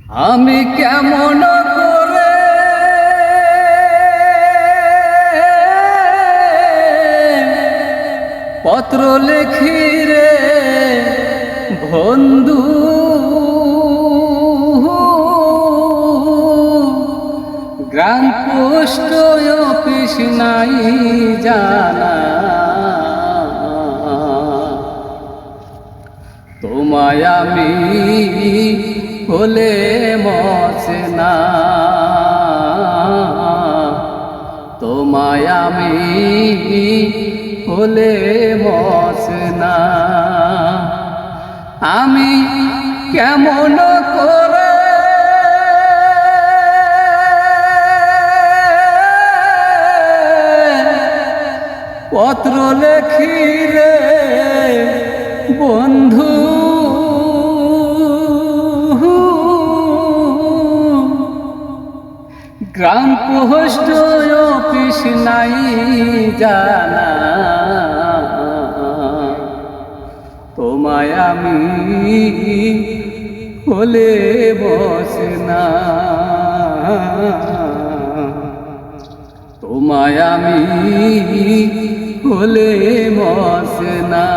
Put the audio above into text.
আমি কেমন করে পত্র লেখি রে বন্ধু, গ্রাম পোস্ট অফিস নাই জানা, তোমায় আমি হলে মছে না, তোমায় আমি হলে মছে না। আমি কেমন করে পত্র লেখি রে বন্ধু, গ্রাম পোস্ট অফিস নাই জানা, তোমায় আমি হলে বসে না, তোমায় আমি হলে বসে না।